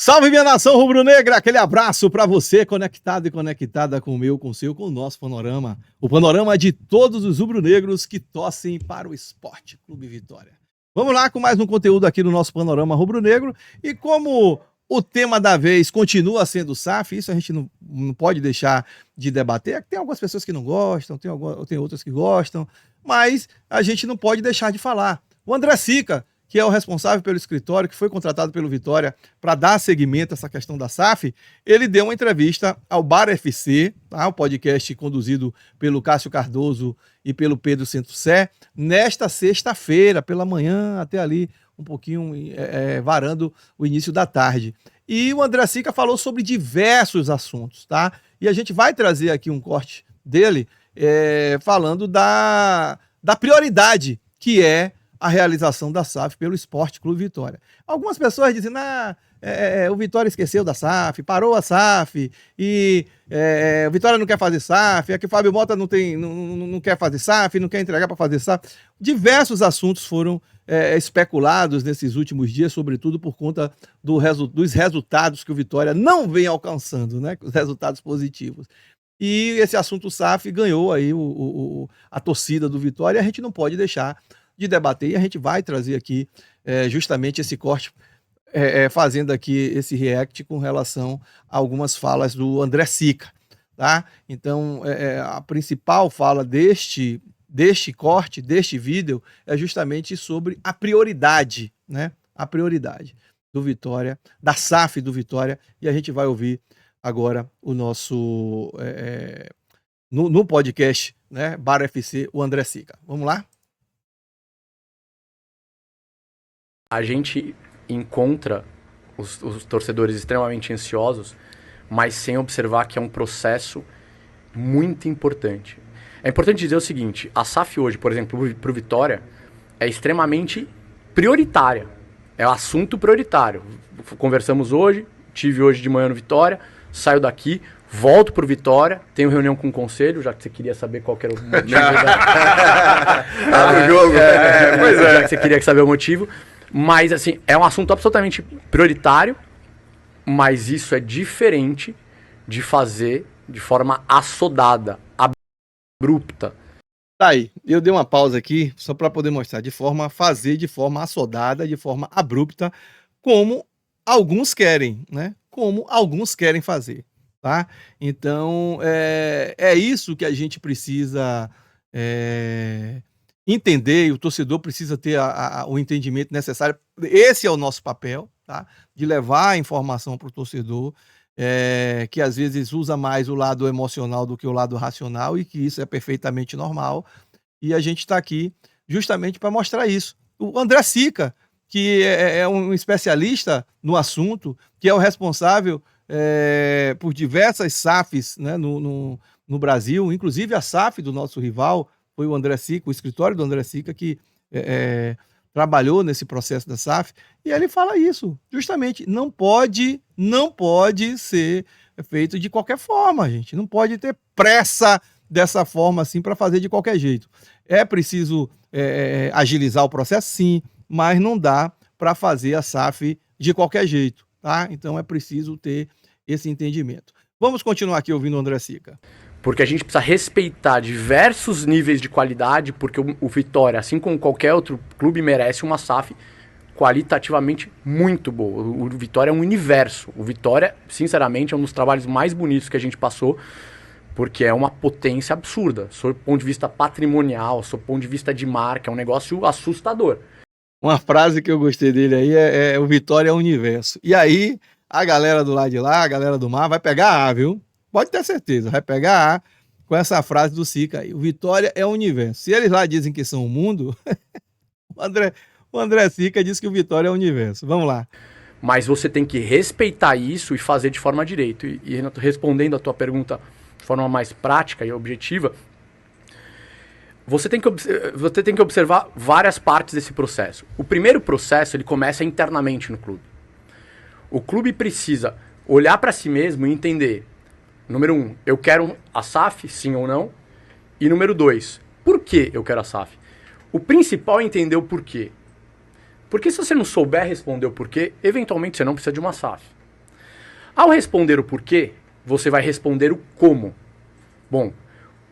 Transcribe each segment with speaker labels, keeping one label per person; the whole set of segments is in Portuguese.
Speaker 1: Salve, minha nação rubro-negra! Aquele abraço para você, conectado e conectada com o meu, com o seu, com o nosso panorama. O panorama de todos os rubro-negros que torcem para o Esporte Clube Vitória. Vamos lá com mais um conteúdo aqui no nosso panorama rubro-negro. E como o tema da vez continua sendo o SAF, isso a gente não pode deixar de debater. Tem algumas pessoas que não gostam, tem outras que gostam, mas a gente não pode deixar de falar. O André Sica, que é o responsável pelo escritório, que foi contratado pelo Vitória para dar seguimento a essa questão da SAF, ele deu uma entrevista ao Bar FC, tá? O podcast conduzido pelo Cássio Cardoso e pelo Pedro Centro-Sé, nesta sexta-feira, pela manhã, até ali, um pouquinho varando o início da tarde. E o André Sica falou sobre diversos assuntos, tá? E a gente vai trazer aqui um corte dele falando da prioridade que é a realização da SAF pelo Esporte Clube Vitória. Algumas pessoas dizem, o Vitória esqueceu da SAF, parou a SAF, e o Vitória não quer fazer SAF, é que o Fábio Mota não quer fazer SAF, não quer entregar para fazer SAF. Diversos assuntos foram especulados nesses últimos dias, sobretudo por conta dos resultados que o Vitória não vem alcançando, né? Os resultados positivos. E esse assunto SAF ganhou aí a torcida do Vitória, e a gente não pode deixar de debater, e a gente vai trazer aqui justamente esse corte, fazendo aqui esse react com relação a algumas falas do André Sica, tá? Então, a principal fala deste corte, deste vídeo, é justamente sobre a prioridade, né? A prioridade do Vitória, da SAF do Vitória, e a gente vai ouvir agora o nosso, no podcast, né, Bar FC, o André Sica. Vamos lá?
Speaker 2: A gente encontra os torcedores extremamente ansiosos, mas sem observar que é um processo muito importante. É importante dizer o seguinte, a SAF hoje, por exemplo, para o Vitória, é extremamente prioritária. É um assunto prioritário. Conversamos hoje, tive hoje de manhã no Vitória, saio daqui, volto para o Vitória, tenho reunião com o conselho, já que você queria saber qual que era o motivo.
Speaker 1: Jogo.
Speaker 2: Pois é. Já que você queria saber o motivo. Mas, assim, é um assunto absolutamente prioritário, mas isso é diferente de fazer de forma assodada, abrupta.
Speaker 1: Tá aí, eu dei uma pausa aqui só para poder mostrar fazer de forma assodada, de forma abrupta, como alguns querem, né? Como alguns querem fazer, tá? Então, é isso que a gente precisa entender, e o torcedor precisa ter o entendimento necessário. Esse é o nosso papel, tá? De levar a informação para o torcedor, que às vezes usa mais o lado emocional do que o lado racional, e que isso é perfeitamente normal. E a gente está aqui justamente para mostrar isso. O André Sica, que é um especialista no assunto, que é o responsável por diversas SAFs, né, no Brasil, inclusive a SAF do nosso rival, foi o André Sica, o escritório do André Sica, que trabalhou nesse processo da SAF, e ele fala isso, justamente, não pode ser feito de qualquer forma, gente, não pode ter pressa dessa forma assim para fazer de qualquer jeito. É preciso agilizar o processo, sim, mas não dá para fazer a SAF de qualquer jeito, tá? Então é preciso ter esse entendimento. Vamos continuar aqui ouvindo o André Sica.
Speaker 2: Porque a gente precisa respeitar diversos níveis de qualidade, porque o Vitória, assim como qualquer outro clube, merece uma SAF qualitativamente muito boa. O Vitória é um universo. O Vitória, sinceramente, é um dos trabalhos mais bonitos que a gente passou, porque é uma potência absurda. Sob ponto de vista patrimonial, sob ponto de vista de marca, é um negócio assustador.
Speaker 1: Uma frase que eu gostei dele aí o Vitória é o universo. E aí, a galera do lado de lá, a galera do mar, vai pegar A, viu? Pode ter certeza, vai pegar A com essa frase do Sica aí. O Vitória é o universo. Se eles lá dizem que são o mundo, o André Sica diz que o Vitória é o universo. Vamos lá.
Speaker 2: Mas você tem que respeitar isso e fazer de forma direito. E respondendo a tua pergunta de forma mais prática e objetiva, você tem que observar várias partes desse processo. O primeiro processo, ele começa internamente no clube. O clube precisa olhar para si mesmo e entender, número 1, eu quero a SAF, sim ou não? E número 2, por que eu quero a SAF? O principal é entender o porquê. Porque se você não souber responder o porquê, eventualmente você não precisa de uma SAF. Ao responder o porquê, você vai responder o como. Bom,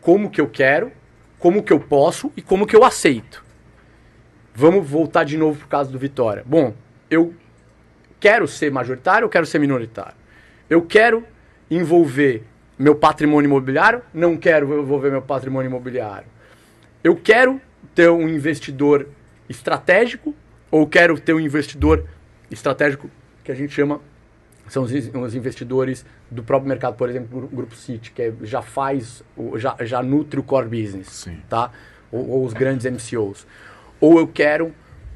Speaker 2: como que eu quero, como que eu posso e como que eu aceito. Vamos voltar de novo pro caso do Vitória. Bom, eu quero ser majoritário ou quero ser minoritário? Eu quero envolver meu patrimônio imobiliário? Não quero envolver meu patrimônio imobiliário. Eu quero ter um investidor estratégico ou quero ter um investidor estratégico que a gente chama, são os investidores do próprio mercado, por exemplo, o Grupo City, que já nutre o core business,
Speaker 3: Sim.
Speaker 2: tá? Ou os grandes MCOs. Ou eu quero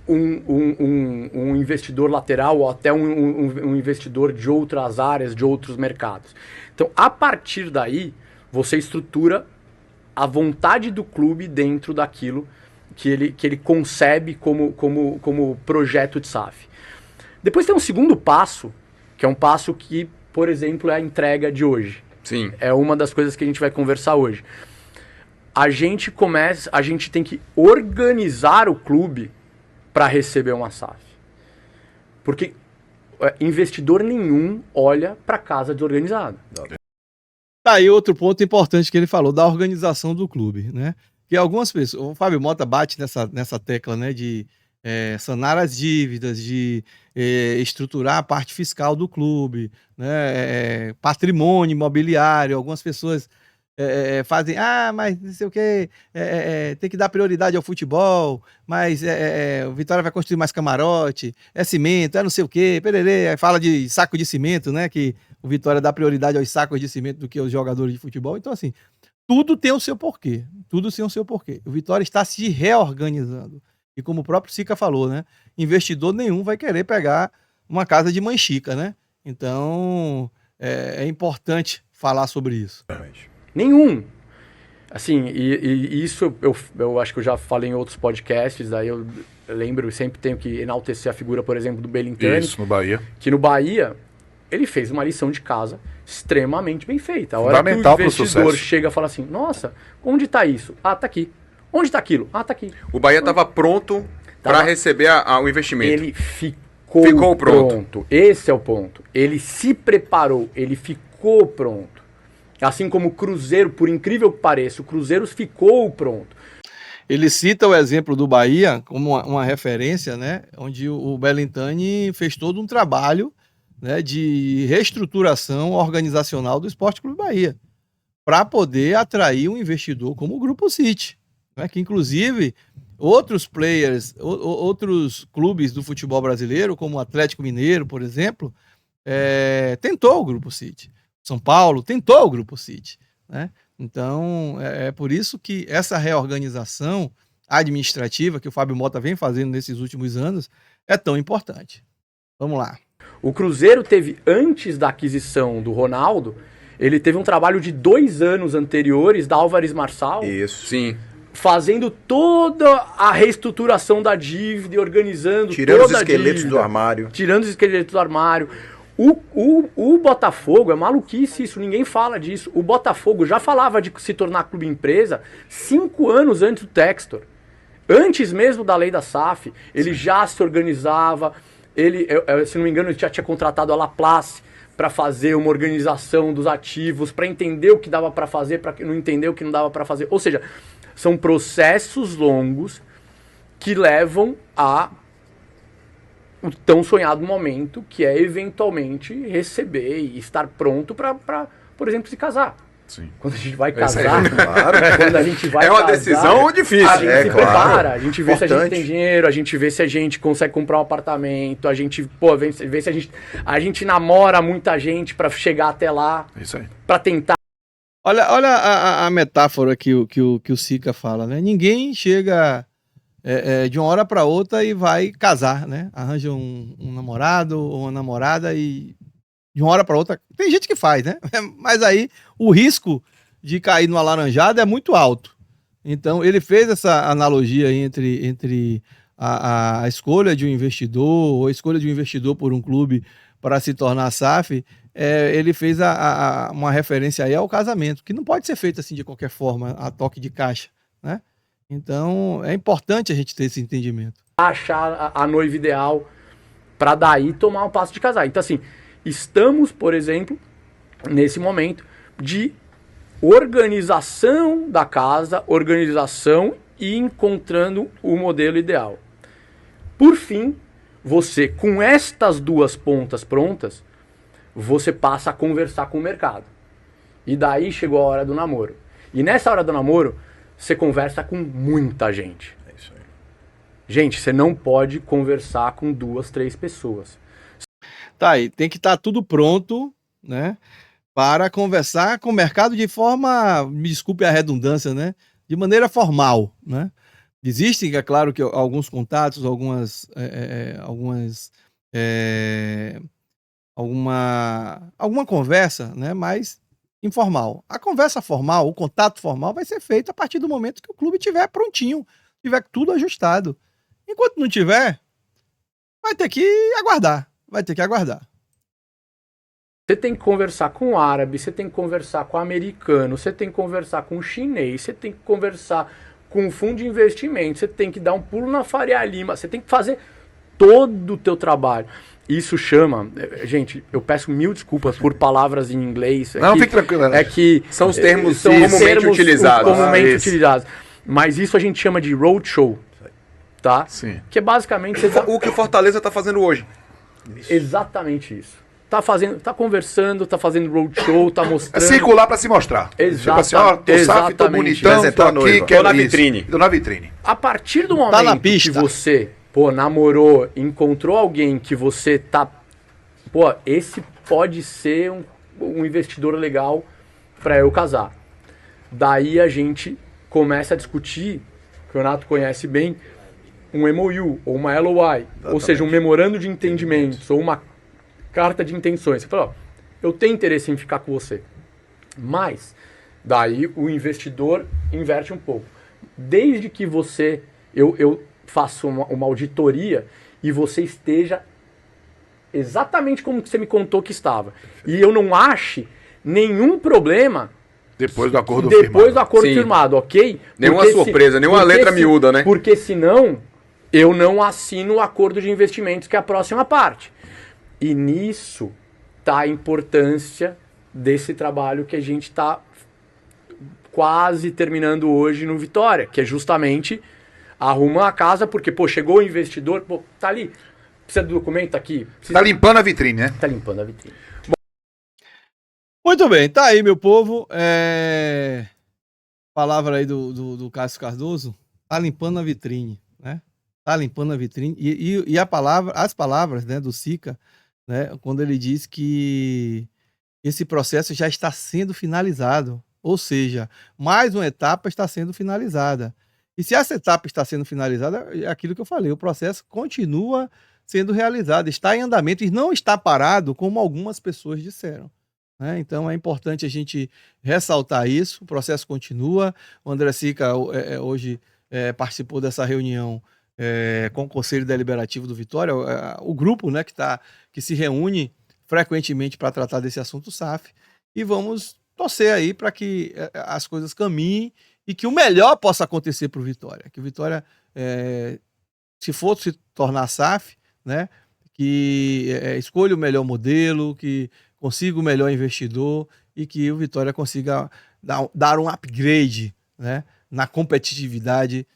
Speaker 2: um investidor lateral ou até um investidor de outras áreas, de outros mercados. Então, a partir daí, você estrutura a vontade do clube dentro daquilo que ele concebe como projeto de SAF. Depois tem um segundo passo, que é um passo que, por exemplo, é a entrega de hoje.
Speaker 3: Sim.
Speaker 2: É uma das coisas que a gente vai conversar hoje. A gente tem que organizar o clube para receber uma SAF. Porque investidor nenhum olha para casa desorganizada.
Speaker 1: Tá aí outro ponto importante que ele falou, da organização do clube, né? Que algumas pessoas, o Fábio Mota bate nessa tecla, né, de sanar as dívidas, de estruturar a parte fiscal do clube, né, patrimônio imobiliário. Algumas pessoas fazem, mas não sei o quê, tem que dar prioridade ao futebol, mas o Vitória vai construir mais camarote, cimento, não sei o quê, pererê, fala de saco de cimento, né, que o Vitória dá prioridade aos sacos de cimento do que aos jogadores de futebol. Então, assim, tudo tem o seu porquê, tudo tem o seu porquê. O Vitória está se reorganizando. E como o próprio Sica falou, né, investidor nenhum vai querer pegar uma casa de manchica, né? Então, é importante falar sobre isso.
Speaker 2: Nenhum. Assim, e isso eu acho que eu já falei em outros podcasts, daí eu lembro, sempre tenho que enaltecer a figura, por exemplo, do Belintani.
Speaker 3: Isso, no Bahia.
Speaker 2: Que no Bahia, ele fez uma lição de casa extremamente bem feita. A hora que o
Speaker 3: Fundamental pro
Speaker 2: investidor
Speaker 3: sucesso.
Speaker 2: chega e fala assim, nossa, onde está isso? Ah, tá aqui. Onde está aquilo? Ah, tá aqui.
Speaker 4: O Bahia estava pronto para receber o investimento.
Speaker 2: Ele ficou pronto. Esse é o ponto. Ele se preparou, ele ficou pronto. Assim como o Cruzeiro, por incrível que pareça, o Cruzeiro ficou pronto.
Speaker 1: Ele cita o exemplo do Bahia como uma referência, né, onde o Belintani fez todo um trabalho, né, de reestruturação organizacional do Esporte Clube Bahia, para poder atrair um investidor como o Grupo City, né, que inclusive outros players, outros clubes do futebol brasileiro, como o Atlético Mineiro, por exemplo, tentou o Grupo City. São Paulo tentou o Grupo City, né? Então, é por isso que essa reorganização administrativa que o Fábio Mota vem fazendo nesses últimos anos é tão importante. Vamos lá.
Speaker 2: O Cruzeiro teve, antes da aquisição do Ronaldo, ele teve um trabalho de 2 anos anteriores da Álvares Marçal.
Speaker 4: Isso. Sim.
Speaker 2: Fazendo toda a reestruturação da dívida e organizando
Speaker 5: tirando
Speaker 2: toda
Speaker 5: os esqueletos
Speaker 2: a
Speaker 5: do armário.
Speaker 2: Tirando os esqueletos do armário. O Botafogo, é maluquice isso, ninguém fala disso. O Botafogo já falava de se tornar clube empresa 5 anos antes do Textor. Antes mesmo da lei da SAF, ele já se organizava. Ele, se não me engano, ele já tinha contratado a Laplace para fazer uma organização dos ativos, para entender o que dava para fazer, para não entender o que não dava para fazer. Ou seja, são processos longos que levam a o tão sonhado momento, que é eventualmente receber e estar pronto para, por exemplo, se casar.
Speaker 3: Sim.
Speaker 2: Quando a gente vai casar,
Speaker 5: Claro.
Speaker 2: quando a gente vai
Speaker 4: É uma
Speaker 2: casar,
Speaker 4: decisão difícil.
Speaker 2: a gente se
Speaker 5: claro.
Speaker 2: prepara, a gente vê se a gente
Speaker 5: Importante.
Speaker 2: tem dinheiro, a gente vê se a gente consegue comprar um apartamento, a gente vê se a gente namora muita gente para chegar até lá,
Speaker 3: Isso aí.
Speaker 2: para tentar.
Speaker 1: Olha a metáfora que o Sica fala, né? Ninguém chega de uma hora para outra e vai casar, né? Arranja um namorado ou uma namorada e de uma hora para outra... Tem gente que faz, né? Mas aí o risco de cair numa laranjada é muito alto. Então ele fez essa analogia aí entre a escolha de um investidor ou a escolha de um investidor por um clube para se tornar SAF. Ele fez uma referência aí ao casamento, que não pode ser feito assim de qualquer forma, a toque de caixa, né? Então, é importante a gente ter esse entendimento.
Speaker 2: Achar a noiva ideal para daí tomar um passo de casar. Então, assim, Estamos, por exemplo, nesse momento de organização da casa, organização e encontrando o modelo ideal. Por fim, você, com estas duas pontas prontas, você passa a conversar com o mercado. E daí chegou a hora do namoro. E nessa hora do namoro, você conversa com muita gente.
Speaker 3: É isso aí.
Speaker 2: Gente, você não pode conversar com 2, 3 pessoas.
Speaker 1: Tá aí, tem que estar tudo pronto, né? Para conversar com o mercado de forma, me desculpe a redundância, né? De maneira formal, né? Existem, é claro, que alguns contatos, alguma conversa, né? Mas informal. A conversa formal, o contato formal vai ser feito a partir do momento que o clube estiver prontinho, tiver tudo ajustado. Enquanto não tiver, vai ter que aguardar.
Speaker 2: Você tem que conversar com o árabe, você tem que conversar com o americano, você tem que conversar com o chinês, você tem que conversar com o fundo de investimento, você tem que dar um pulo na Faria Lima, você tem que fazer todo o teu trabalho. Isso chama... Gente, eu peço mil desculpas por palavras em inglês.
Speaker 3: Não, fique tranquilo.
Speaker 2: É que
Speaker 4: São os termos
Speaker 2: são
Speaker 4: comumente utilizados.
Speaker 2: Comumente
Speaker 3: Isso.
Speaker 2: utilizados. Mas isso a gente chama de roadshow, tá?
Speaker 3: Sim.
Speaker 2: Que é basicamente... Você tá...
Speaker 4: O que o Fortaleza está fazendo hoje.
Speaker 2: Exatamente isso. Tá conversando, tá fazendo roadshow, tá
Speaker 3: É
Speaker 2: mostrando...
Speaker 3: circular pra se mostrar. Tipo assim, ó, tô SAF, tô
Speaker 2: Exatamente.
Speaker 3: bonitão, tô
Speaker 4: Apresentar a
Speaker 3: aqui,
Speaker 4: noiva.
Speaker 3: quero
Speaker 4: Tô na
Speaker 3: isso.
Speaker 4: vitrine.
Speaker 3: Tô na vitrine.
Speaker 2: A partir do
Speaker 1: Tá
Speaker 2: momento
Speaker 1: na pista.
Speaker 2: que você, namorou, encontrou alguém que você tá... esse pode ser um investidor legal para eu casar. Daí a gente começa a discutir, que o Renato conhece bem, um MOU ou uma LOI, ou seja, um memorando de entendimentos ou uma carta de intenções. Você fala, eu tenho interesse em ficar com você. Mas, daí o investidor inverte um pouco. Desde que eu faço uma auditoria e você esteja exatamente como você me contou que estava. E eu não ache nenhum problema
Speaker 3: Depois do acordo
Speaker 2: depois do acordo
Speaker 4: Sim.
Speaker 2: firmado, ok?
Speaker 4: Nenhuma
Speaker 2: Porque
Speaker 4: surpresa, nenhuma letra miúda, né?
Speaker 2: Porque senão eu não assino o acordo de investimentos, que é a próxima parte. E nisso está a importância desse trabalho que a gente está quase terminando hoje no Vitória, que é justamente arrumar a casa, porque, chegou o investidor, tá ali, precisa do documento aqui.
Speaker 3: Tá limpando a vitrine, né?
Speaker 2: Tá limpando a vitrine.
Speaker 1: Muito bem, tá aí, meu povo. Palavra aí do Cássio Cardoso. Tá limpando a vitrine, né? Tá limpando a vitrine. E as palavras, né, do Sica, né, quando ele diz que esse processo já está sendo finalizado. Ou seja, mais uma etapa está sendo finalizada. E se essa etapa está sendo finalizada, é aquilo que eu falei, o processo continua sendo realizado, está em andamento e não está parado, como algumas pessoas disseram. Né? Então é importante a gente ressaltar isso, o processo continua. O André Sica hoje participou dessa reunião com o Conselho Deliberativo do Vitória, o grupo, né, que se reúne frequentemente para tratar desse assunto SAF, e vamos torcer aí para que as coisas caminhem e que o melhor possa acontecer para o Vitória, que o Vitória, se for se tornar SAF, né, que escolha o melhor modelo, que consiga o melhor investidor e que o Vitória consiga dar um upgrade, né, na competitividade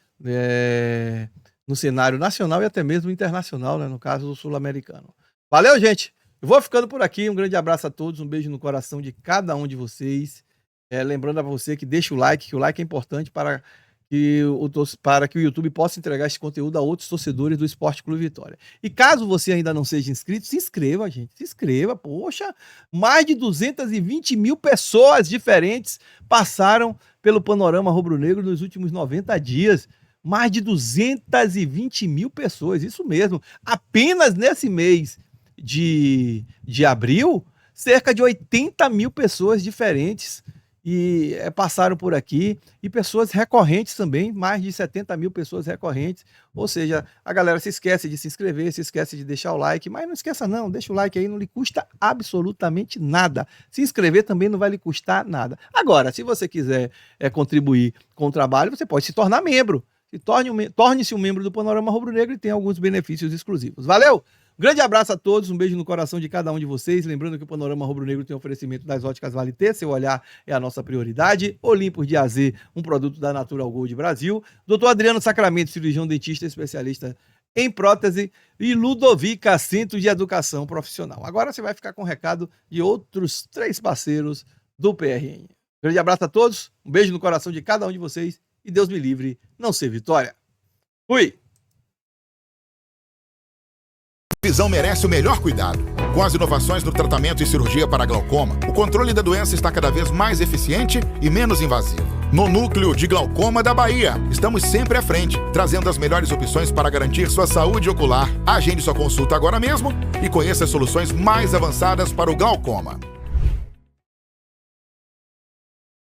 Speaker 1: no cenário nacional e até mesmo internacional, né, no caso do sul-americano. Valeu, gente! Eu vou ficando por aqui, um grande abraço a todos, um beijo no coração de cada um de vocês. Lembrando a você que deixa o like, que o like é importante para que o YouTube possa entregar esse conteúdo a outros torcedores do Esporte Clube Vitória. E caso você ainda não seja inscrito, se inscreva, gente, se inscreva. Poxa, mais de 220 mil pessoas diferentes passaram pelo Panorama Rubro-Negro nos últimos 90 dias. Mais de 220 mil pessoas, isso mesmo. Apenas nesse mês de abril, cerca de 80 mil pessoas diferentes passaram por aqui, e pessoas recorrentes também, mais de 70 mil pessoas recorrentes. Ou seja, a galera se esquece de se inscrever, se esquece de deixar o like, mas não esqueça não, deixa o like aí, não lhe custa absolutamente nada. Se inscrever também não vai lhe custar nada. Agora, se você quiser contribuir com o trabalho, você pode se tornar membro. Torne-se um membro do Panorama Rubro-Negro e tem alguns benefícios exclusivos. Valeu! Grande abraço a todos, um beijo no coração de cada um de vocês. Lembrando que o Panorama Rubro-Negro tem oferecimento das óticas Vale T, seu olhar é a nossa prioridade. Olympus de AZ, um produto da Natural Gold Brasil. Dr. Adriano Sacramento, cirurgião dentista especialista em prótese. E Ludovica, Centro de Educação Profissional. Agora você vai ficar com o recado de outros 3 parceiros do PRN. Grande abraço a todos, um beijo no coração de cada um de vocês e Deus me livre, não ser Vitória. Fui!
Speaker 5: A visão merece o melhor cuidado. Com as inovações no tratamento e cirurgia para glaucoma, o controle da doença está cada vez mais eficiente e menos invasivo. No Núcleo de Glaucoma da Bahia, estamos sempre à frente, trazendo as melhores opções para garantir sua saúde ocular. Agende sua consulta agora mesmo e conheça as soluções mais avançadas para o glaucoma.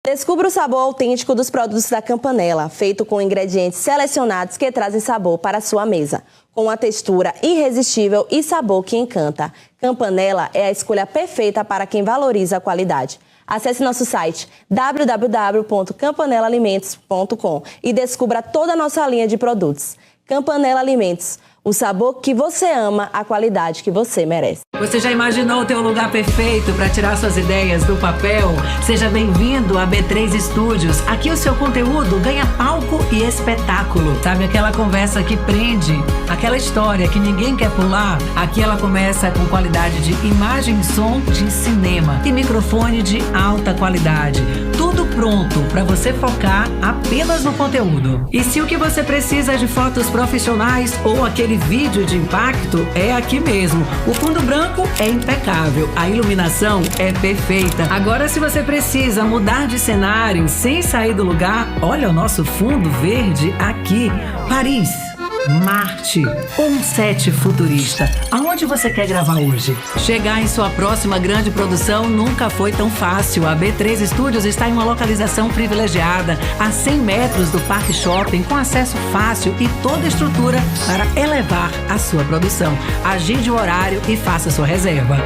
Speaker 6: Descubra o sabor autêntico dos produtos da Campanella, feito com ingredientes selecionados que trazem sabor para a sua mesa. Com uma textura irresistível e sabor que encanta. Campanella é a escolha perfeita para quem valoriza a qualidade. Acesse nosso site www.campanellalimentos.com e descubra toda a nossa linha de produtos. Campanella Alimentos, o sabor que você ama, a qualidade que você merece.
Speaker 7: Você já imaginou o teu lugar perfeito para tirar suas ideias do papel? Seja bem-vindo a B3 Studios. Aqui o seu conteúdo ganha palco e espetáculo. Sabe aquela conversa que prende? Aquela história que ninguém quer pular? Aqui ela começa com qualidade de imagem e som de cinema e microfone de alta qualidade. Tudo pronto para você focar apenas no conteúdo. E se o que você precisa é de fotos profissionais ou aquele vídeo de impacto, é aqui mesmo. O fundo branco é impecável, a iluminação é perfeita. Agora, se você precisa mudar de cenário sem sair do lugar, olha o nosso fundo verde aqui. Paris, Marte, um set futurista. Aonde você quer gravar hoje? Chegar em sua próxima grande produção nunca foi tão fácil. A B3 Studios está em uma localização privilegiada, a 100 metros do Parque Shopping, com acesso fácil e toda a estrutura para elevar a sua produção. Agende o horário e faça sua reserva.